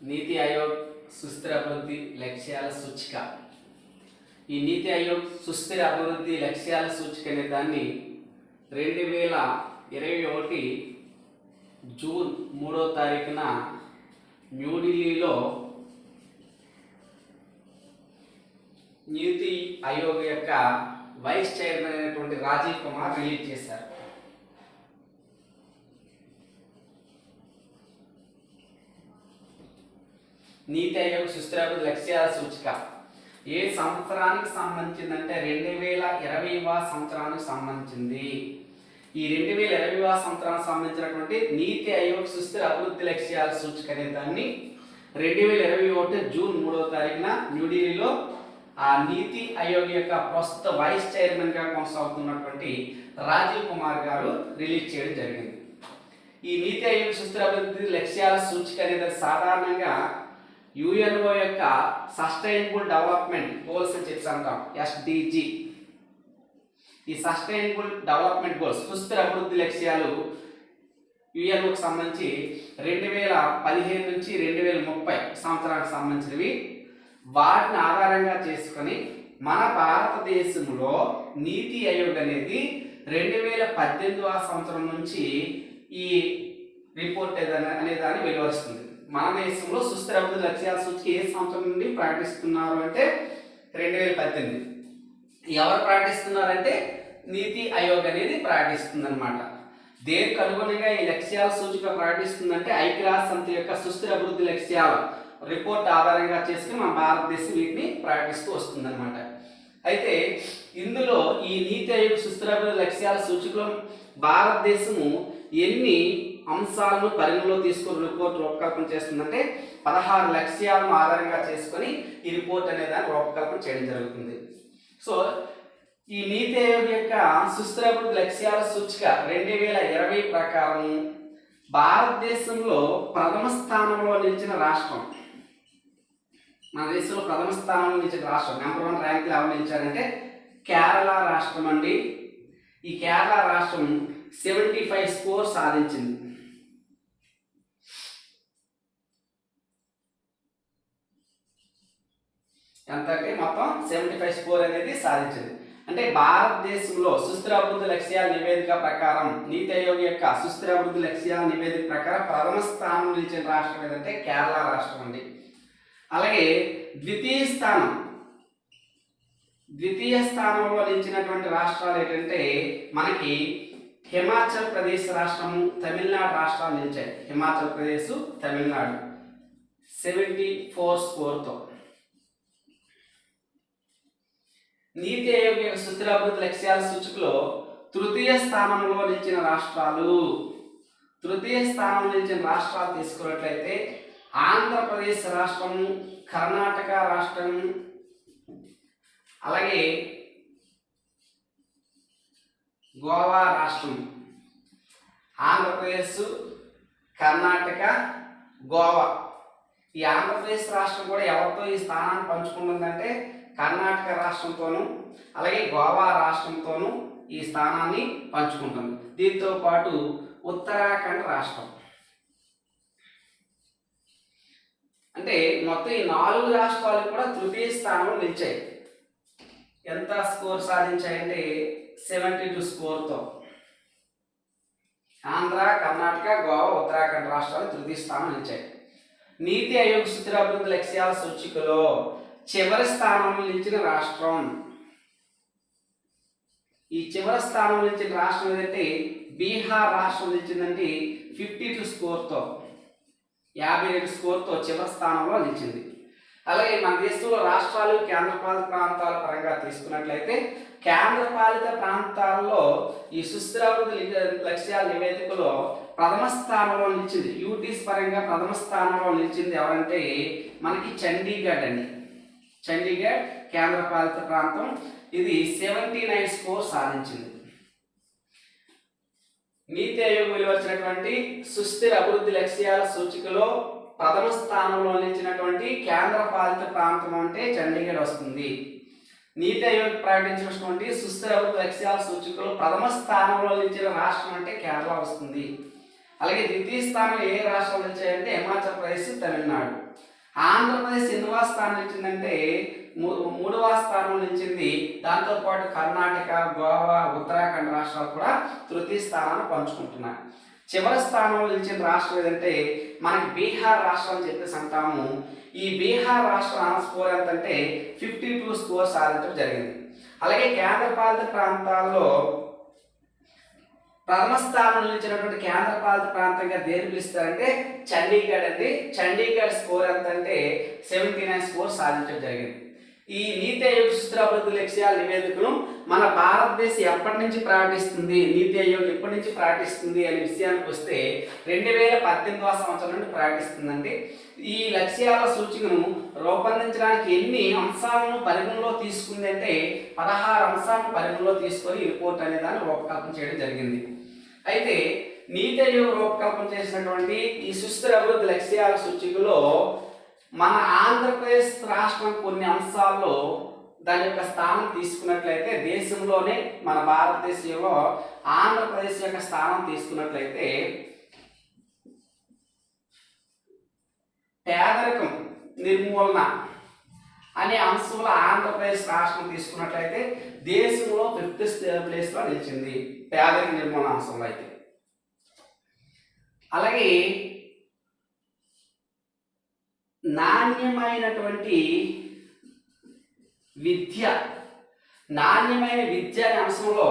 నీతి ఆయోగ్ సుస్థిర అభివృద్ధి లక్ష్యాల సూచిక. ఈ నీతి ఆయోగ్ సుస్థిర అభివృద్ధి లక్ష్యాల సూచిక అనే దాన్ని 2021 జూన్ 3వ తారీఖున న్యూఢిల్లీలో నీతి ఆయోగ్ యొక్క వైస్ చైర్మన్ అయినటువంటి రాజీవ్ కుమార్ రిలీజ్ చేశారు. నీతి ఆయోగ్ సుస్థిరాభివృద్ధి లక్ష్యాల సూచిక ఏ సంవత్సరానికి సంబంధించిందంటే 2020వ సంవత్సరానికి సంబంధించింది. ఈ 2020వ సంవత్సరానికి సంబంధించినటువంటి నీతి ఆయోగ్ సుస్థిర అభివృద్ధి లక్ష్యాల సూచిక అనే దాన్ని 2021 జూన్ 3వ తారీఖున న్యూఢిల్లీలో ఆ నీతి ఆయోగ్ యొక్క ప్రస్తుత వైస్ చైర్మన్ గా కొనసాగుతున్నటువంటి రాజీవ్ కుమార్ గారు రిలీజ్ చేయడం జరిగింది. ఈ నీతి ఆయోగ్ సుస్థిర అభివృద్ధి లక్ష్యాల సూచిక అనేది సాధారణంగా యుఎన్ఓ యొక్క సస్టైనబుల్ డెవలప్మెంట్ గోల్స్ అని చెప్పి అంటాం, ఎస్డిజి. ఈ సస్టైనబుల్ డెవలప్మెంట్ గోల్స్ సుస్థిర అభివృద్ధి లక్ష్యాలు యుఎన్ఓకి సంబంధించి 2015 నుంచి 2030 సంవత్సరానికి సంబంధించినవి. వాటిని ఆధారంగా చేసుకొని మన భారతదేశంలో నీతి ఆయోగ్ అనేది 2018వ సంవత్సరం నుంచి ఈ రిపోర్ట్ అనే దాన్ని వెలువరుస్తుంది. మన దేశంలో సుస్థిర అభివృద్ధి లక్ష్యాల సూచిక ఏ సంవత్సరం నుండి ప్రకటిస్తున్నారు అంటే 2018. ఎవరు ప్రకటిస్తున్నారంటే నీతి ఆయోగ్ అనేది ప్రకటిస్తుంది అనమాట. దేనికి అనుగుణంగా ఈ లక్ష్యాల సూచిక ప్రకటిస్తుందంటే ఐక్యరాజ్య సమితి యొక్క సుస్థిర అభివృద్ధి లక్ష్యాల రిపోర్ట్ ఆధారంగా చేసుకుని మన భారతదేశం వీటిని ప్రకటిస్తూ వస్తుంది అనమాట. అయితే ఇందులో ఈ నీతి ఆయోగ్ సుస్థిర అభివృద్ధి లక్ష్యాల సూచికలో భారతదేశము ఎన్ని అంశాలను పరిగణలో తీసుకుని రిపోర్ట్ రూపకల్పన చేస్తుందంటే 16 లక్ష్యాలను ఆధారంగా చేసుకొని ఈ రిపోర్ట్ అనే దాన్ని రూపకల్పన చేయడం జరుగుతుంది. సో ఈ నీతి ఆయోగ్ యొక్క సుస్థిర అభివృద్ధి లక్ష్యాల సూచిక 2020 ప్రకారం భారతదేశంలో ప్రథమ స్థానంలో నిలిచిన రాష్ట్రం, మన దేశంలో ప్రథమ స్థానంలో నిలిచిన రాష్ట్రం, నెంబర్ 1 ర్యాంకులో ఎవరు నిలిచారంటే కేరళ రాష్ట్రం అండి. ఈ కేరళ రాష్ట్రం 75 స్కోర్ సాధించింది. ఎంత అంటే మొత్తం 75 స్కోర్ అనేది సాధించింది. అంటే భారతదేశంలో సుస్థిర అభివృద్ధి లక్ష్యాల నివేదిక ప్రకారం నీతి ఆయోగ్ యొక్క సుస్థిర అభివృద్ధి లక్ష్యాల నివేదిక ప్రకారం ప్రథమ స్థానం నిలిచిన రాష్ట్రం ఏదంటే కేరళ రాష్ట్రం అండి. అలాగే ద్వితీయ స్థానంలో నిలిచినటువంటి రాష్ట్రాలు ఏంటంటే మనకి హిమాచల్ ప్రదేశ్ రాష్ట్రము, తమిళనాడు రాష్ట్రాలు నిలిచాయి. హిమాచల్ ప్రదేశ్, తమిళనాడు 74 స్కోర్తో. నీతి ఆయోగ్ యొక్క సుస్థిర అభివృద్ధి లక్ష్యాల సూచికలో తృతీయ స్థానంలో నిలిచిన రాష్ట్రాలు తీసుకున్నట్లయితే ఆంధ్రప్రదేశ్ రాష్ట్రం, కర్ణాటక రాష్ట్రం, అలాగే గోవా రాష్ట్రం. ఆంధ్రప్రదేశ్, కర్ణాటక, గోవా. ఈ ఆంధ్రప్రదేశ్ రాష్ట్రం కూడా ఎవరితో ఈ స్థానాన్ని పంచుకుంటుందంటే కర్ణాటక రాష్ట్రంతోనూ అలాగే గోవా రాష్ట్రంతోనూ ఈ స్థానాన్ని పంచుకుంటుంది. దీంతో పాటు ఉత్తరాఖండ్ రాష్ట్రం. అంటే మొత్తం ఈ 4 రాష్ట్రాలు కూడా తృతీయ స్థానంలో నిలిచాయి. ఎంత స్కోర్ సాధించాయంటే 72 స్కోర్తో. ఆంధ్ర, కర్ణాటక, గోవా, ఉత్తరాఖండ్ రాష్ట్రాలు తృతీయ స్థానం నిలిచాయి. నీతి ఆయోగ్ సుస్థిర అభివృద్ధి లక్ష్యాల సూచికలో చివరి స్థానంలో నిలిచిన రాష్ట్రం, ఈ చివరి స్థానంలో నిలిచిన రాష్ట్రం ఏదంటే బీహార్ రాష్ట్రం నిలిచిందంటే 52 స్కోర్తో, 52 స్కోర్తో చివరి స్థానంలో నిలిచింది. అలాగే మన దేశంలో రాష్ట్రాలు, కేంద్రపాలిత ప్రాంతాల పరంగా తీసుకున్నట్లయితే కేంద్రపాలిత ప్రాంతాల్లో ఈ సుస్థిర అభివృద్ధి లక్ష్యాల నివేదికలో ప్రథమ స్థానంలో నిలిచింది. యూటీస్ పరంగా ప్రథమ స్థానంలో నిలిచింది ఎవరంటే మనకి చండీగఢ్ అండి. చండీగఢ్ కేంద్రపాలిత ప్రాంతం. ఇది 79 స్కోర్ సాధించింది. నీతి ఆయోగ్ వెలువరిచినటువంటి సుస్థిర అభివృద్ధి లక్ష్యాల సూచికలో ప్రథమ స్థానంలో నిలిచినటువంటి కేంద్రపాలిత ప్రాంతం అంటే చండీగఢ్ వస్తుంది. నీతి ఆయోగ్ ప్రకటించినటువంటి సుస్థిర అభివృద్ధి లక్ష్యాల సూచికలో ప్రథమ స్థానంలో నిలిచిన రాష్ట్రం అంటే కేరళ వస్తుంది. అలాగే ద్వితీయ స్థానంలో ఏ రాష్ట్రాలు నిలిచాయంటే హిమాచల్ ఆంధ్రప్రదేశ్, తమిళనాడు. ఆంధ్రప్రదేశ్ ఎన్నవ స్థానం నిలిచిందంటే మూడవ స్థానం నిలిచింది. దాంతోపాటు కర్ణాటక, గోవా, ఉత్తరాఖండ్ రాష్ట్రాలు కూడా తృతీయ స్థానాన్ని పంచుకుంటున్నాయి. చివరి స్థానంలో నిలిచిన రాష్ట్రం ఏదంటే మనకి బీహార్ రాష్ట్రం అని చెప్పేసి అంటాము. ఈ బీహార్ రాష్ట్రం స్కోర్ ఎంతంటే 52 స్కోర్ సాధించడం జరిగింది. అలాగే కేంద్రపాలిత ప్రాంతాల్లో ప్రథమ స్థానం నిలిచినటువంటి కేంద్రపాలిత ప్రాంతంగా దేని పిలుస్తారంటే చండీగఢ్ అండి. చండీగఢ్ స్కోర్ ఎంత అంటే 79 స్కోర్ సాధించడం జరిగింది. ఈ నీతి ఆయోగ్ సుస్థిర అభివృద్ధి లక్ష్యాల నివేదికను మన భారతదేశం ఎప్పటి నుంచి ప్రకటిస్తుంది, నీతి ఆయోగ్ ఎప్పటి నుంచి ప్రకటిస్తుంది అనే విషయానికి వస్తే 2018వ సంవత్సరం నుండి ప్రకటిస్తుందండి. ఈ లక్ష్యాల సూచికను రూపొందించడానికి ఎన్ని అంశాలను పరిగణలో తీసుకుంది అంటే 16 అంశాలను పరిగణలో తీసుకొని రిపోర్ట్ అనే దాన్ని రూపకల్పన చేయడం జరిగింది. అయితే నీతి ఆయోగ్ రూపకల్పన చేసినటువంటి ఈ సుస్థిర అభివృద్ధి లక్ష్యాల సూచికలో మన ఆంధ్రప్రదేశ్ రాష్ట్రం కొన్ని అంశాల్లో దాని యొక్క స్థానం తీసుకున్నట్లయితే దేశంలోనే మన భారతదేశంలో ఆంధ్రప్రదేశ్ యొక్క స్థానం తీసుకున్నట్లయితే పేదరికం నిర్మూలన అనే అంశంలో ఆంధ్రప్రదేశ్ రాష్ట్రం తీసుకున్నట్లయితే దేశంలో 5th ప్లేస్లో నిలిచింది పేదరిక నిర్మూలన అంశంలో. అయితే అలాగే నాణ్యమైనటువంటి నాణ్యమైన విద్య అనే అంశంలో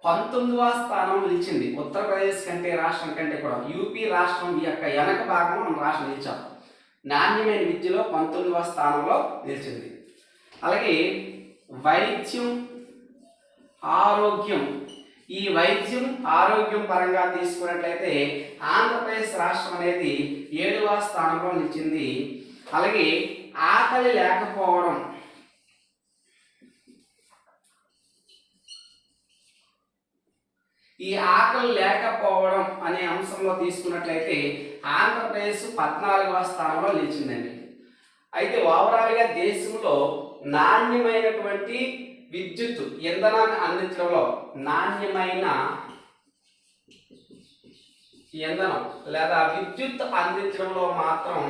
19వ స్థానం నిలిచింది. ఉత్తరప్రదేశ్ కంటే రాష్ట్రం కంటే కూడా యూపీ రాష్ట్రం యొక్క వెనక భాగంలో మన రాష్ట్రం నిలిచాం. నాణ్యమైన విద్యలో 19వ స్థానంలో నిలిచింది. అలాగే వైద్యం, ఆరోగ్యం, ఈ వైద్యం ఆరోగ్యం పరంగా తీసుకున్నట్లయితే ఆంధ్రప్రదేశ్ రాష్ట్రం అనేది 7వ స్థానంలో నిలిచింది. అలాగే ఆకలి లేకపోవడం, ఈ ఆకలి లేకపోవడం అనే అంశంలో తీసుకున్నట్లయితే ఆంధ్రప్రదేశ్ 14వ స్థానంలో నిలిచిందండి. అయితే ఓవరాల్గా దేశంలో నాణ్యమైనటువంటి విద్యుత్ ఇంధనాన్ని అందించడంలో నాణ్యమైన ఇంధనం లేదా విద్యుత్ అందించడంలో మాత్రం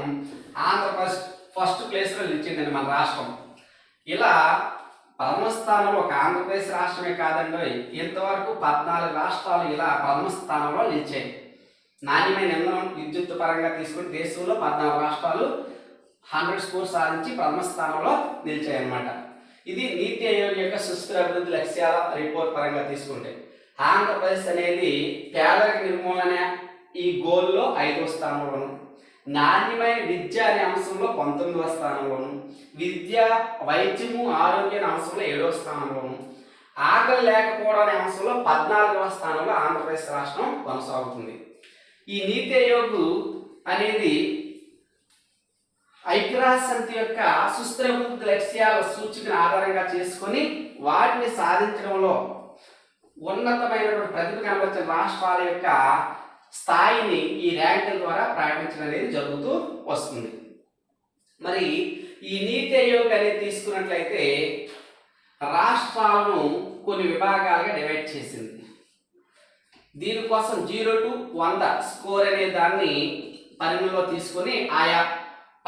ఆంధ్రప్రదేశ్ ఫస్ట్ ప్లేస్లో నిలిచిందండి మన రాష్ట్రం. ఇలా ప్రథమ స్థానంలో ఒక ఆంధ్రప్రదేశ్ రాష్ట్రమే కాదండి, ఇంతవరకు 14 రాష్ట్రాలు ఇలా ప్రథమ స్థానంలో నిలిచాయి. నాణ్యమైన ఇంధనం విద్యుత్ పరంగా తీసుకుని దేశంలో 14 రాష్ట్రాలు 100 స్కోర్ సాధించి ప్రథమ స్థానంలో నిలిచాయి అన్నమాట. ఇది నీతి ఆయోగ్ యొక్క సుస్థిర అభివృద్ధి లక్ష్యాల రిపోర్ట్ పరంగా తీసుకుంటే ఆంధ్రప్రదేశ్ అనేది పేదరిక నిర్మూలన ఈ గోల్లో 5వ స్థానంలోను, నాణ్యమైన విద్య అనే అంశంలో 19వ స్థానంలోను, విద్య, వైద్యము, ఆరోగ్య అనే అంశంలో 7వ స్థానంలోను, ఆకలి లేకపోవడం అనే అంశంలో 14వ స్థానంలో ఆంధ్రప్రదేశ్ రాష్ట్రం కొనసాగుతుంది. ఈ నీతి ఆయోగ్ అనేది ఐక్యరాజ్యసమితి యొక్క సుస్థిర అభివృద్ధి లక్ష్యాల సూచికను ఆధారంగా చేసుకొని వాటిని సాధించడంలో ఉన్నతమైనటువంటి ప్రతిభ కనబరిచిన రాష్ట్రాల యొక్క స్థాయిని ఈ ర్యాంకుల ద్వారా ప్రకటించడం అనేది జరుగుతూ వస్తుంది. మరి ఈ నీతి ఆయోగ్ అనేది తీసుకున్నట్లయితే రాష్ట్రాలను కొన్ని విభాగాలుగా డివైడ్ చేసింది. దీనికోసం 0 to 100 స్కోర్ అనే దాన్ని పరిగణలో తీసుకొని ఆయా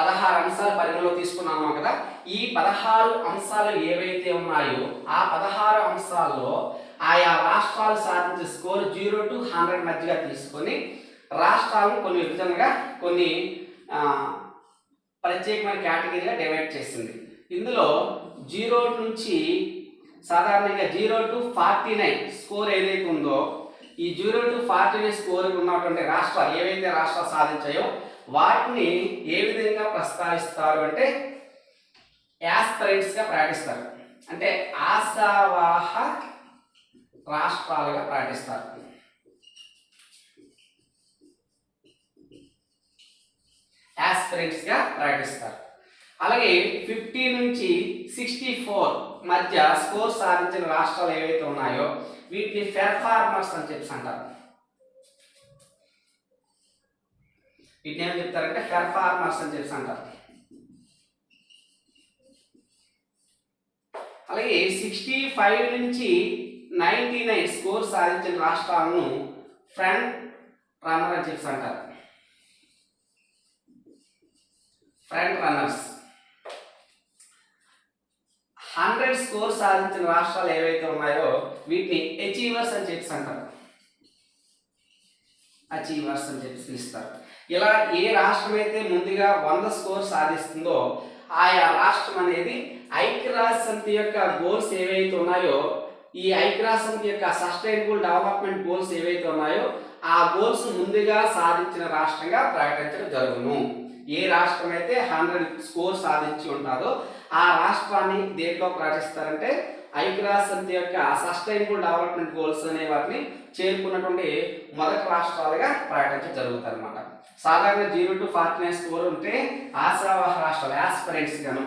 16 అంశాలు పరిగణలో తీసుకున్నాము కదా. ఈ 16 అంశాలు ఏవైతే ఉన్నాయో ఆ 16 అంశాల్లో ఆయా రాష్ట్రాలు సాధించే స్కోర్ 0 to 100 మధ్యగా తీసుకొని రాష్ట్రాలను కొన్ని విభజనగా కొన్ని ప్రత్యేకమైన కేటగిరీగా డివైడ్ చేసింది. ఇందులో 0 నుంచి సాధారణంగా 0 to 49 స్కోర్ ఏదైతే ఉందో ఈ 0 to 49 స్కోర్ ఉన్నటువంటి రాష్ట్రాలు ఏవైతే రాష్ట్రాలు సాధించాయో వాటిని ఏ విధంగా ప్రస్తావిస్తారు అంటే యాస్పిరెంట్స్గా ప్రకటిస్తారు. అంటే ఆశావాహ రాష్ట్రాలుగా ప్రకటిస్తారు. యాస్పిరెంట్స్గా ప్రకటిస్తారు. అలాగే 50 నుంచి 64 మధ్య స్కోర్ సాధించిన రాష్ట్రాలు ఏవైతే ఉన్నాయో వీటిని పెర్ఫార్మర్స్ అని చెప్పి అంటారు. వీటిని ఏం చెప్తారంటే పెర్ఫార్మర్స్ అని చెప్పి అంటారు. అలాగే 65 నుంచి 99 స్కోర్ సాధించిన రాష్ట్రాలను ఫ్రంట్ రన్నర్ అని చెప్పి అంటారు. Front runners. 100 స్కోర్ సాధించిన రాష్ట్రాలు ఏవైతే ఉన్నాయో వీటిని అచీవర్స్ అని చెప్పి అంటారు. అచీవర్స్ అని చెప్పి పిలుస్తారు. ఇలా ఏ రాష్ట్రం అయితే ముందుగా 100 స్కోర్ సాధిస్తుందో ఆయా రాష్ట్రం అనేది ఐక్యరాజ్య సమితి యొక్క గోల్స్ ఏవైతే ఉన్నాయో, ఈ ఐక్యరాజ్య సమితి యొక్క సస్టైనబుల్ డెవలప్మెంట్ గోల్స్ ఏవైతే ఉన్నాయో ఆ గోల్స్ ముందుగా సాధించిన రాష్ట్రంగా ప్రకటించడం జరుగును. ఏ రాష్ట్రం అయితే 100 స్కోర్ సాధించి ఉంటుందో ఆ రాష్ట్రాన్ని దేంట్లో ప్రకటిస్తారంటే ఐక్యరాజ్య సమితి యొక్క సస్టైనబుల్ డెవలప్మెంట్ గోల్స్ అనే వాటిని చేరుకున్నటువంటి మొదటి రాష్ట్రాలుగా ప్రకటించడం జరుగుతుంది అనమాట. సాధారణ 0 to 49 స్కోర్ ఉంటే ఆశావాహ రాష్ట్రాలు యాస్పిరెంట్స్ గాను,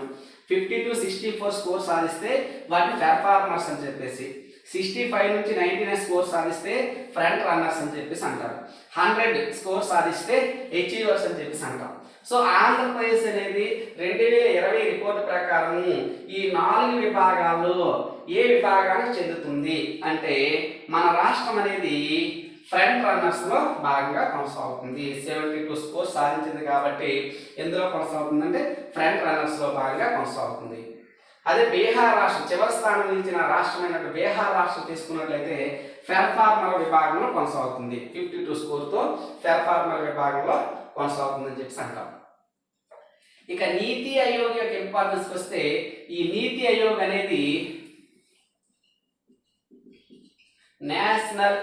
50 to 64 స్కోర్ సాధిస్తే వాటిని పెర్ఫార్మర్స్ అని చెప్పేసి, 65 నుంచి 99 స్కోర్ సాధిస్తే ఫ్రంట్ రన్నర్స్ అని చెప్పేసి అంటారు, 100 స్కోర్ సాధిస్తే అచీవర్స్ అని చెప్పేసి అంటాం. సో ఆంధ్రప్రదేశ్ అనేది 2020 రిపోర్ట్ ప్రకారం ఈ 4 విభాగాల్లో ఏ విభాగానికి చెందుతుంది అంటే మన రాష్ట్రం అనేది ఫ్రంట్ రన్నర్స్ లో భాగంగా కొనసాగుతుంది. 72 స్కోర్ సాధించింది కాబట్టి ఎందులో కొనసాగుతుందంటే ఫ్రంట్ రన్నర్స్ లో భాగంగా కొనసాగుతుంది. అదే బీహార్ రాష్ట్రం చివరి స్థానం నిలిచిన రాష్ట్రమైనట్టు బీహార్ రాష్ట్రం తీసుకున్నట్లయితే పెర్ఫార్మర్ విభాగంలో కొనసాగుతుంది. 52 స్కోర్తో పెర్ఫార్మర్ విభాగంలో కొనసాగుతుందని చెప్పి అంటాం. ఇక నీతి ఆయోగ్ యొక్క ఇంపార్టెన్స్ వస్తే ఈ నీతి ఆయోగ్ అనేది national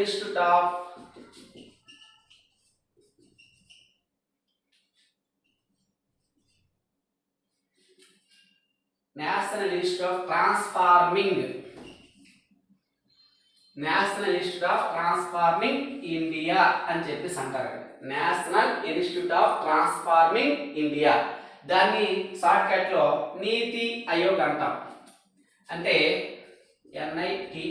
institute of transforming India అని చెప్పేసి అంటారు. National institute of transforming India, దాన్ని షార్ట్ కట్ లో నీతి ఆయోగ్ అంటాం. అంటే NITI,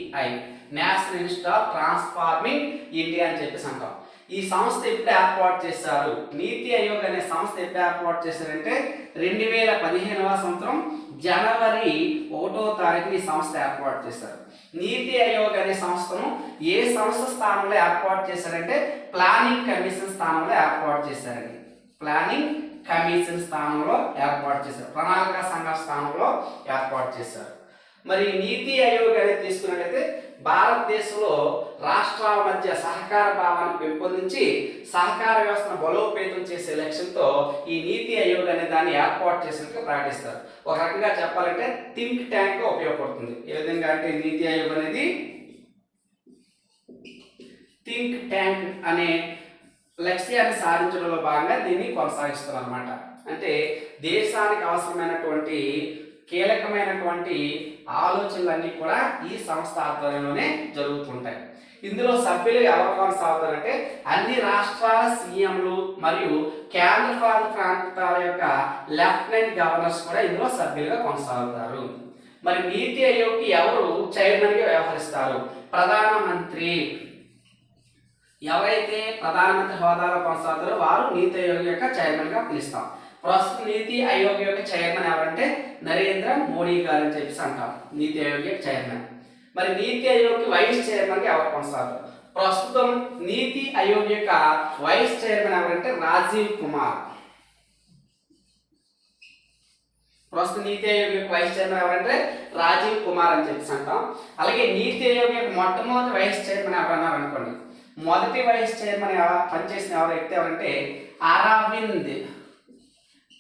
national institute of transforming India అని చెప్పేసి అంటాం. ఈ సంస్థ ఎప్పుడు ఏర్పాటు చేశారు, నీతి ఆయోగ్ అనే సంస్థ ఎప్పుడు ఏర్పాటు చేశారంటే 2015వ సంవత్సరం జనవరి 1వ తారీఖున ఈ సంస్థ ఏర్పాటు చేశారు. నీతి ఆయోగ్ అనే సంస్థను ఏ సంస్థ స్థానంలో ఏర్పాటు చేశారంటే ప్లానింగ్ కమిషన్ స్థానంలో ఏర్పాటు చేశారండి. ప్లానింగ్ కమిషన్ స్థానంలో ఏర్పాటు చేశారు, ప్రణాళిక సంఘ స్థానంలో ఏర్పాటు చేశారు. మరి నీతి ఆయోగ్ అనేది తీసుకున్నట్లయితే భారతదేశంలో రాష్ట్రాల మధ్య సహకార భావాన్ని పెంపొందించి సహకార వ్యవస్థను బలోపేతం చేసే లక్ష్యంతో ఈ నీతి ఆయోగ్ అనే దాన్ని ఏర్పాటు చేసినట్టు ప్రకటిస్తారు. ఒక రకంగా చెప్పాలంటే థింక్ ట్యాంక్ గా ఉపయోగపడుతుంది. ఏ విధంగా అంటే నీతి ఆయోగ్ అనేది థింక్ ట్యాంక్ అనే లక్ష్యాన్ని సాధించడంలో భాగంగా దీన్ని కొనసాగిస్తారు అన్నమాట. అంటే దేశానికి అవసరమైనటువంటి కీలకమైనటువంటి ఆలోచనలన్నీ కూడా ఈ సంస్థ ఆధ్వర్యంలోనే జరుగుతుంటాయి. ఇందులో సభ్యులు ఎవరు కొనసాగుతారంటే అన్ని రాష్ట్రాల సీఎంలు మరియు కేంద్రపాలిత ప్రాంతాల యొక్క లెఫ్టినెంట్ గవర్నర్స్ కూడా ఇందులో సభ్యులుగా కొనసాగుతారు. మరి నీతి ఆయోగ్కి ఎవరు చైర్మన్ గా వ్యవహరిస్తారు? ప్రధానమంత్రి. ఎవరైతే ప్రధానమంత్రి హోదాలో కొనసాగుతారో వారు నీతి ఆయోగ్ యొక్క చైర్మన్ గా పిలుస్తాం. ప్రస్తుత నీతి ఆయోగ్ యొక్క చైర్మన్ ఎవరంటే నరేంద్ర మోడీ గారు అని చెప్పేసి అంటాం, నీతి ఆయోగ్ యొక్క చైర్మన్. మరి నీతి ఆయోగ్ వైస్ చైర్మన్ గా ఎవరు కొనసాగుతారు? ప్రస్తుతం నీతి ఆయోగ్ యొక్క వైస్ చైర్మన్ ఎవరంటే రాజీవ్ కుమార్. ప్రస్తుత నీతి ఆయోగ్ యొక్క వైస్ చైర్మన్ ఎవరంటే రాజీవ్ కుమార్ అని చెప్పేసి అంటాం. అలాగే నీతి ఆయోగ్ యొక్క మొట్టమొదటి వైస్ చైర్మన్ ఎవరన్నారు అనుకోండి, మొదటి వైస్ చైర్మన్ పనిచేసిన వ్యక్తి ఎవరంటే అరవింద్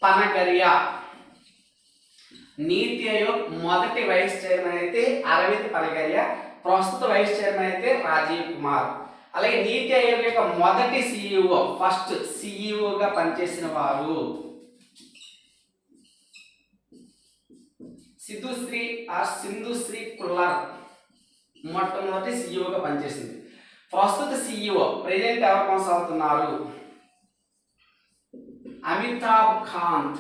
పనగరియా. నీతి ఆయోగ్ మొదటి వైస్ చైర్మన్ అయితే అరవింద్ పనగరియా, ప్రస్తుత వైస్ చైర్మన్ అయితే రాజీవ్ కుమార్. అలాగే నీతి ఆయోగ్ యొక్క మొదటి సిఇఓ, ఫస్ట్ సిఇఓగా పనిచేసిన వారు సింధుశ్రీ కుల్లర్, మొట్టమొదటి సిఇఓగా పనిచేసింది. ప్రస్తుత సిఇఓ ప్రెసిడెంట్ ఎవరు కొనసాగుతున్నారు? అమితాబ్ కాంత్.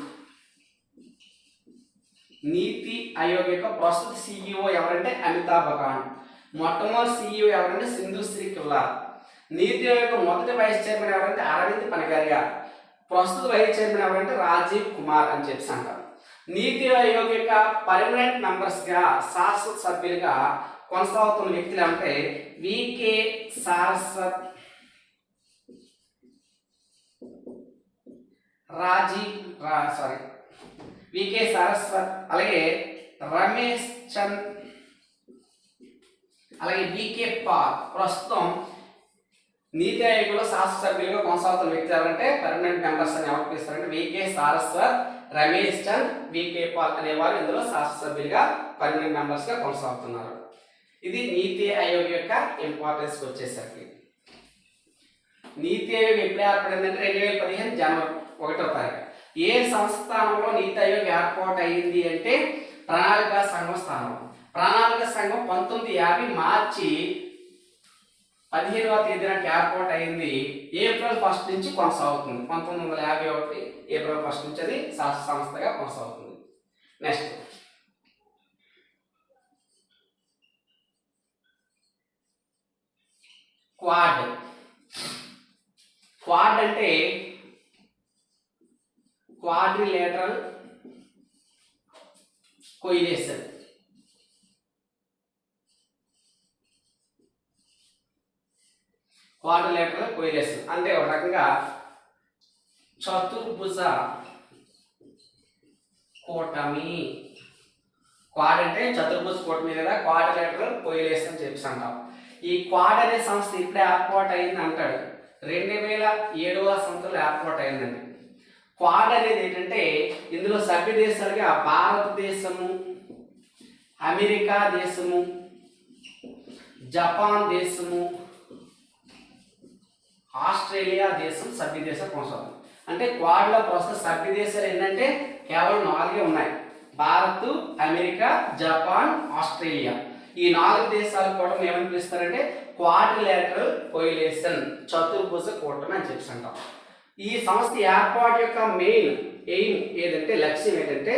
నీతి ఆయోగ్ యొక్క ప్రస్తుత సిఇఓ ఎవరంటే అమితాబ్ కాంత్. మొట్టమొదటి సిఇఓ ఎవరంటే సింధుశ్రీ కుల్లర్. నీతి ఆయోగ్ మొదటి వైస్ చైర్మన్ ఎవరంటే అరవింద్ పనగరియా. ప్రస్తుత వైస్ చైర్మన్ ఎవరంటే రాజీవ్ కుమార్ అని చెప్పి అంటారు. నీతి ఆయోగ్ యొక్క పర్మనెంట్ మెంబర్స్ గా శాశ్వత సభ్యులుగా కొనసాగుతున్న వ్యక్తులు అంటే వికే సారస్వత్, వికే సారస్వత్, అలాగే రమేష్ చంద్, అలాగే వికే పాల్ ప్రస్తుతం నీతి ఆయోగ్లో శాస్త్ర సభ్యులుగా కొనసాగుతున్న వ్యక్తి ఎవరంటే పర్మనెంట్ మెంబర్స్ అని ఎవరికి ఇస్తారంటే వికే సారస్వత్, రమేష్ చంద్, వికే పాల్ అనేవారు ఇందులో శాస్త్ర సభ్యులుగా పర్మనెంట్ మెంబర్స్ గా కొనసాగుతున్నారు. ఇది నీతి ఆయోగ్ యొక్క ఇంపార్టెన్స్ వచ్చేసరికి. నీతి ఆయోగ్ ఎప్పుడు ఏర్పడిందంటే 2015 జనవరి 1వ తారీఖు. ఏ సంస్థానంలో నీతి ఆయోగ్ ఏర్పాటు అయింది అంటే ప్రణాళికా సంఘం స్థానం. ప్రణాళిక సంఘం 1950 మార్చి 15వ తేదీన ఏర్పాటు అయింది. ఏప్రిల్ 1 నుంచి కొనసాగుతుంది. 1951 ఏప్రిల్ 1 నుంచి అది శాస్త్ర సంస్థగా కొనసాగుతుంది. Next quad. క్వాడ్ అంటే క్వాడ్రిలేటరల్ కోయిలేషన్. క్వాడ్రిలేటరల్ కోయిలేషన్ అంటే ఒక రకంగా చతుర్భుజ కూటమి. క్వాడ్ అంటే చతుర్భుజ కూటమి లేదా క్వాడ్రిలేటరల్ కోయిలేషన్ అని చెప్పేసి అంటాం. ఈ క్వాడ్ అనే సంస్థ ఇప్పుడే ఏర్పాటు అయింది అంటాడు. 2007వ సంవత్సరంలో ఏర్పాటు అయిందండి. క్వాడ్ అనేది ఏంటంటే ఇందులో సభ్య దేశాలుగా భారతదేశము, అమెరికా దేశము, జపాన్ దేశము, ఆస్ట్రేలియా దేశం సభ్య దేశం కొనసాగుతుంది. అంటే క్వాడ్లో ప్రస్తుత సభ్య దేశాలు ఏంటంటే కేవలం 4 ఉన్నాయి. Bharat, America, Japan, Australia. ఈ 4 దేశాలు కూడా ఏమని పిలుస్తారంటే క్వాడ్రిలేటరల్ కోయిలేషన్, చతుర్భుజ కూటమి అని చెప్పి అంటాం. ఈ సంస్థ ఏర్పాటు యొక్క మెయిన్ ఎయిమ్ ఏదంటే లక్ష్యం ఏంటంటే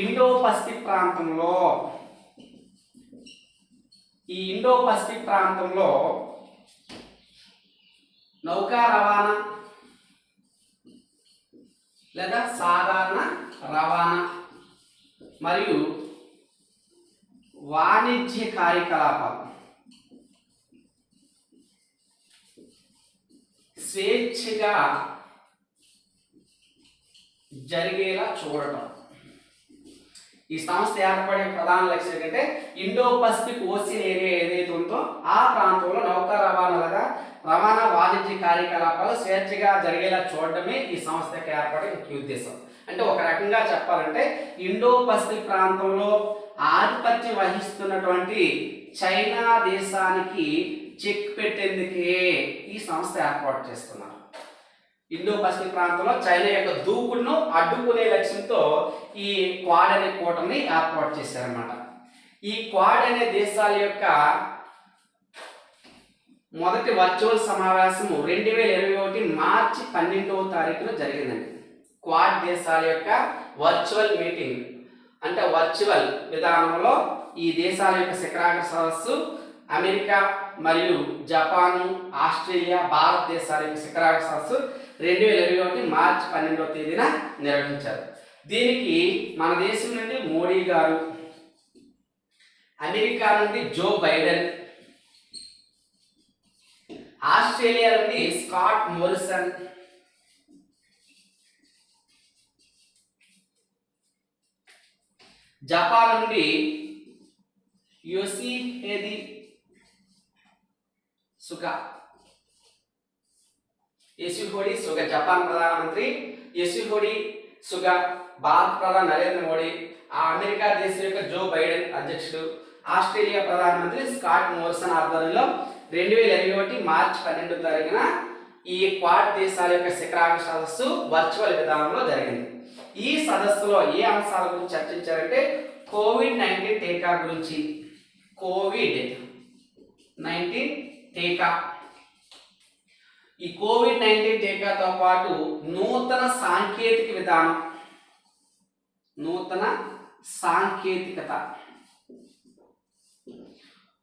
ఇండో పసిఫిక్ ప్రాంతంలో, ఈ ఇండో పసిఫిక్ ప్రాంతంలో నౌకా రవాణా లేదా సాధారణ రవాణా మరియు వాణిజ్య కార్యకలాపాలు స్వేచ్ఛగా జరిగేలా చూడటం. ఈ సంస్థ ఏర్పడే ప్రధాన లక్ష్యం ఏంటంటే ఇండో పసిఫిక్ ఓషన్ ఏరియా ఏదైతే ఉందో ఆ ప్రాంతంలో నౌకా రవాణా వాణిజ్య కార్యకలాపాలు స్వేచ్ఛగా జరిగేలా చూడడమే ఈ సంస్థ యొక్క ఏర్పడే ముఖ్య ఉద్దేశం. అంటే ఒక రకంగా చెప్పాలంటే ఇండో పసిఫిక్ ప్రాంతంలో ఆధిపత్యం వహిస్తున్నటువంటి చైనా దేశానికి చెక్ పెట్టేందుకే ఈ సంస్థ ఏర్పాటు చేస్తున్నారు. ఇండో పసిఫిక్ ప్రాంతంలో చైనా యొక్క దూకుడును అడ్డుకునే లక్ష్యంతో ఈ క్వాడ్ అనే కూటమిని ఏర్పాటు చేశారన్నమాట. ఈ క్వాడ్ అనే దేశాల యొక్క మొదటి వర్చువల్ సమావేశము 2021 మార్చి 12వ తారీఖున జరిగిందండి. క్వాడ్ దేశాల యొక్క వర్చువల్ మీటింగ్ అంటే వర్చువల్ విధానంలో ఈ దేశాల యొక్క శిఖరాగ్ర సదస్సు అమెరికా మరియు జపాను, ఆస్ట్రేలియా, భారతదేశాల యొక్క శిఖరాగ్ర సదస్సు 2021 మార్చి 12వ తేదీన నిర్వహించారు. దీనికి మన దేశం నుండి మోడీ గారు, అమెరికా నుండి జో బైడెన్, ఆస్ట్రేలియా నుండి స్కాట్ మోరిసన్, జపాన్ నుండి యోషిహిడే సుగా జపాన్ ప్రధానమంత్రి యోషిహిడే సుగా, భారత ప్రధాని నరేంద్ర మోడీ, ఆ అమెరికా దేశం యొక్క జో బైడెన్ అధ్యక్షుడు, ఆస్ట్రేలియా ప్రధానమంత్రి స్కాట్ మోరిసన్ ఆధ్వర్యంలో 2021 మార్చి 12వ తారీఖున ఈ క్వాడ్ దేశాల యొక్క శిఖరాగ్ర సదస్సు వర్చువల్ విధానంలో జరిగింది. ఈ సదస్సులో ఏ అంశాల గురించి చర్చించారంటే కోవిడ్-19 టీకా గురించి. కోవిడ్-19 టీకా, ఈ కోవిడ్-19 టీకాతో పాటు నూతన సాంకేతికత,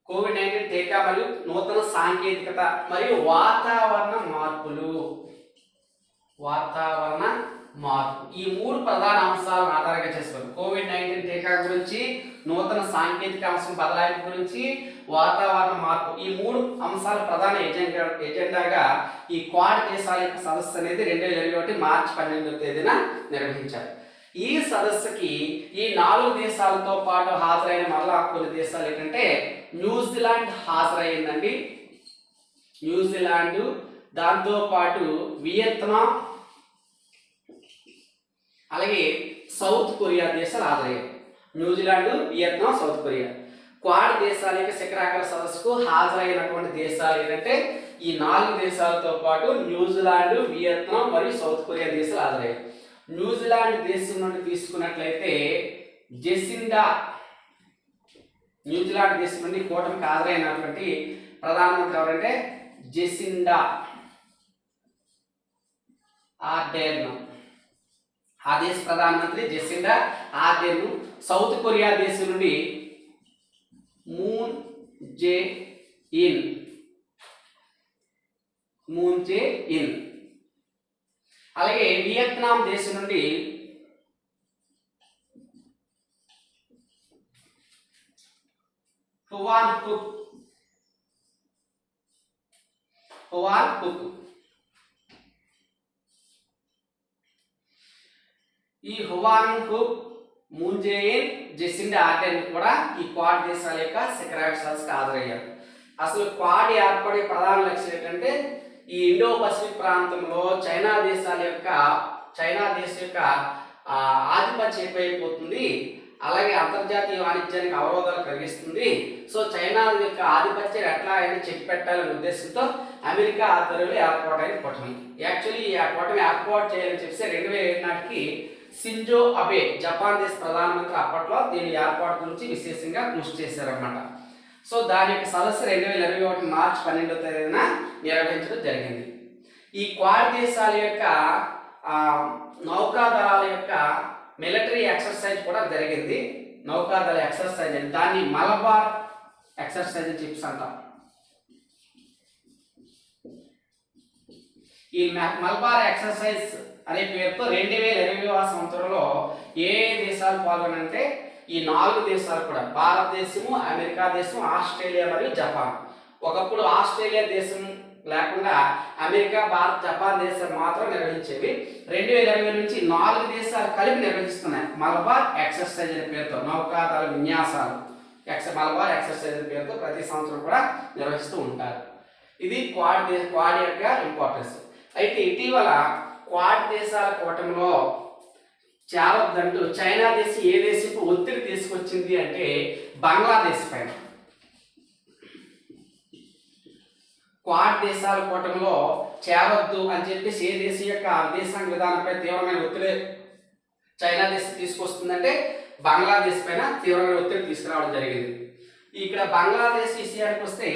కోవిడ్-19 టీకా మరియు నూతన సాంకేతికత మరియు వాతావరణ మార్పు. ఈ మూడు ప్రధాన అంశాలను ఆధారంగా చేసుకుంటారు. కోవిడ్-19 టీకా గురించి, నూతన సాంకేతిక అంశం బదలాయింపు గురించి, వాతావరణ మార్పు, ఈ మూడు అంశాల ప్రధాన ఎజెండాగా ఈ క్వాడ్ దేశాల యొక్క సదస్సు అనేది 2021 మార్చి 12వ తేదీన నిర్వహించారు. ఈ సదస్సుకి ఈ 4 దేశాలతో పాటు హాజరైన మరలా కొన్ని దేశాలు ఏంటంటే న్యూజిలాండ్ హాజరైందండి. న్యూజిలాండ్, దాంతో పాటు వియత్నాం, అలాగే సౌత్ కొరియా దేశాలు హాజరయ్యాయి. New Zealand, Vietnam, South Korea. Quad దేశాల యొక్క శిఖరాగ్ర సదస్సుకు హాజరైనటువంటి దేశాలు ఏంటంటే ఈ 4 దేశాలతో పాటు న్యూజిలాండ్, వియత్నాం మరియు సౌత్ కొరియా దేశాలు హాజరయ్యాయి. న్యూజిలాండ్ దేశం నుండి తీసుకున్నట్లయితే జెసిండా, న్యూజిలాండ్ దేశం నుండి కూటమికి హాజరైనటువంటి ప్రధానమంత్రి ఎవరంటే జెసిండా ఆర్డెర్న్. ఆ దేశ ప్రధానమంత్రి జెసిండా ఆర్డెర్న్. సౌత్ కొరియా దేశం నుండి మూన్ జే ఇన్. అలాగే వియత్నాం దేశం నుండి హువాన్ హుక్. ఈ హువాన్ Phuc, Moon Jae In, Jacinda Ardern కూడా ఈ క్వాడ్ దేశాల యొక్క శిఖరాగ్ర సదస్సుకు హాజరయ్యారు. అసలు క్వాడ్ ఏర్పడే ప్రధాన లక్ష్యం ఏంటంటే ఈ ఇండో పసిఫిక్ ప్రాంతంలో చైనా దేశం యొక్క ఆధిపత్యం ఎక్కువైపోతుంది, అలాగే అంతర్జాతీయ వాణిజ్యానికి అవరోధాలు కలిగిస్తుంది. సో చైనా యొక్క ఆధిపత్యం ఎట్లా అయినా చెప్పి పెట్టాలనే ఉద్దేశంతో అమెరికా ఆధ్వర్యంలో ఏర్పాటైన కూటమి. యాక్చువల్లీ ఈ కూటమి ఏర్పాటు చేయాలని చెప్పి 2007 నాటికి షింజో అబే, జపాన్ దేశ ప్రధానమంత్రి, అప్పట్లో దీని ఏర్పాటు గురించి విశేషంగా కృషి చేశారన్నమాట. సో దాని యొక్క సదస్సు 2021 మార్చి 12వ తేదీన నిర్వహించడం జరిగింది. ఈ క్వాడ్ దేశాల యొక్క నౌకాదళాల యొక్క మిలిటరీ ఎక్సర్సైజ్ కూడా జరిగింది. నౌకాదళ ఎక్సర్సైజ్ అని, దాన్ని మలబార్ ఎక్సర్సైజ్ అని చెప్పి అంటాం. ఈ మలబార్ ఎక్సర్సైజ్ అనే పేరుతో 2020వ సంవత్సరంలో ఏ దేశాలు పాల్గొనంటే ఈ 4 దేశాలు కూడా, భారతదేశము, అమెరికా దేశం, ఆస్ట్రేలియా మరియు జపాన్. ఒకప్పుడు ఆస్ట్రేలియా దేశం లేకుండా అమెరికా, భారత్, జపాన్ దేశాలు మాత్రం నిర్వహించేవి. 2020 నుంచి 4 దేశాలు కలిపి నిర్వహిస్తున్నాయి మలబార్ ఎక్సర్సైజ్ అనే పేరుతో. నౌకాదళ విన్యాసాలు మలబార్ ఎక్సర్సైజ్ అనే పేరుతో ప్రతి సంవత్సరం కూడా నిర్వహిస్తూ ఉంటారు. ఇది క్వాడ్ యొక్క ఇంపార్టెన్స్. అయితే ఇటీవల క్వాడ్ దేశాల కూటమిలో చేరొద్దంటూ చైనా దేశం ఏ దేశంకు ఒత్తిడి తీసుకొచ్చింది అంటే బంగ్లాదేశ్ పైన. క్వాడ్ దేశాల కూటమిలో చేరొద్దు అని చెప్పేసి ఏ దేశం యొక్క విదేశాంగ విధానంపై తీవ్రమైన ఒత్తిడి చైనా దేశం తీసుకొస్తుందంటే బంగ్లాదేశ్ పైన తీవ్రమైన ఒత్తిడి తీసుకురావడం జరిగింది. ఇక్కడ బంగ్లాదేశ్ విషయానికి వస్తే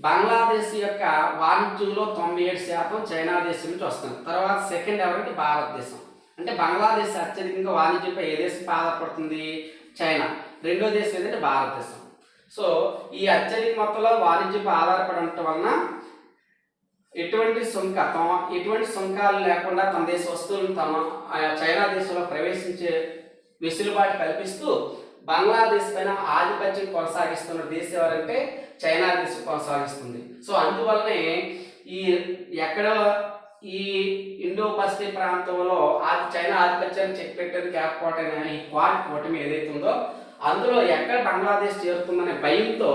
బంగ్లాదేశ్ యొక్క వాణిజ్యంలో 97% చైనా దేశం నుంచి వస్తుంది. తర్వాత సెకండ్ ఎవరంటే భారతదేశం. అంటే బంగ్లాదేశ్ అత్యధికంగా వాణిజ్యంపై ఏ దేశం ఆధారపడుతుంది? చైనా. రెండో దేశం ఏంటంటే భారతదేశం. సో ఈ అత్యధిక మొత్తంలో వాణిజ్యంపై ఆధారపడటం వలన ఎటువంటి సుంకాలు లేకుండా తన దేశ వస్తువులను చైనా దేశంలో ప్రవేశించే వెసులుబాటు కల్పిస్తూ బంగ్లాదేశ్ పైన ఆధిపత్యం కొనసాగిస్తున్న దేశం ఎవరంటే చైనా దేశం కొనసాగిస్తుంది. సో అందువల్లనే ఈ ఇండో పసిఫిక్ ప్రాంతంలో చైనా ఆధిపత్యాన్ని చెక్ పెట్టేందుకు ఏర్పాటైన ఈ క్వాడ్ కూటమి ఏదైతే ఉందో అందులో ఎక్కడ బంగ్లాదేశ్ చేరుతుందనే భయంతో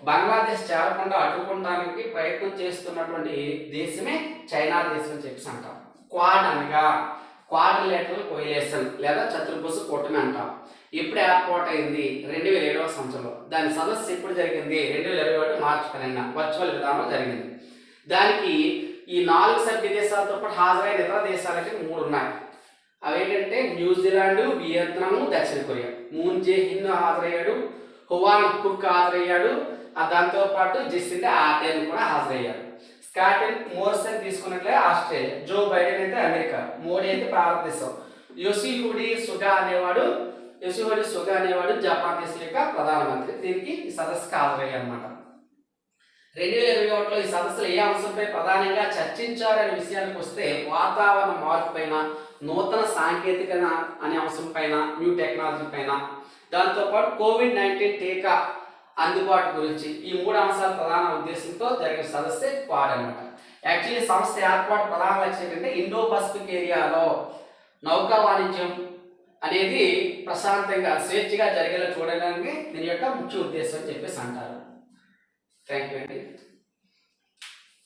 బంగ్లాదేశ్ చేరకుండా అడ్డుకోవడానికి ప్రయత్నం చేస్తున్నటువంటి దేశమే చైనా దేశం అని చెప్పి అంటాం. క్వాడ్ అనగా క్వాడ్రిలేటరల్ కోయలేషన్ లేదా చతుర్భుజ కూటమి అంటాం. ఎప్పుడు ఏర్పాటైంది? 2007వ సంవత్సరంలో. దాని సదస్సు ఎప్పుడు జరిగింది? 2021 మార్చి 12న వర్చువల్ విధానంలో జరిగింది. దానికి ఈ 4 సభ్య దేశాలతో పాటు హాజరైన ఇతర దేశాలకి 3 ఉన్నాయి. అవేంటంటే న్యూజిలాండ్, వియత్నాం, దక్షిణ కొరియా. మూన్ జే ఇన్ హాజరయ్యాడు, హువాన్ హుక్ హాజరయ్యాడు, దాంతో పాటు జెసిండా ఆర్డెర్న్ కూడా హాజరయ్యాడు. స్కాట్ మోరిసన్ తీసుకున్నట్లే ఆస్ట్రేలియా, జో బైడెన్ అయితే అమెరికా, మోడీ అయితే భారతదేశం, యోషిహిడే సుగా అనేవాడు జపాన్ దేశం యొక్క ప్రధానమంత్రి. దీనికి ఈ సదస్సుకు హాజరయ్యారు అన్నమాట. 2021లో ఈ సదస్సులో ఏ అంశంపై ప్రధానంగా చర్చించారనే విషయానికి వస్తే వాతావరణ మార్పు పైన, నూతన సాంకేతికత అనే అంశం పైన, న్యూ టెక్నాలజీ పైన, దాంతోపాటు కోవిడ్-19 టీకా అందుబాటు గురించి ఈ 3 అంశాల ప్రధాన ఉద్దేశంతో జరిగిన సదస్సే క్వాడ్ అనమాట. యాక్చువల్లీ సంస్థ ఏర్పాటు ప్రధాన లక్ష్యం ఏంటంటే ఇండో పసిఫిక్ ఏరియాలో నౌకా వాణిజ్యం అనేది ప్రశాంతంగా స్వేచ్ఛగా జరిగేలా చూడడానికి దీని యొక్క ముఖ్య ఉద్దేశం అని చెప్పేసి అంటారు. థ్యాంక్ యూ అండి.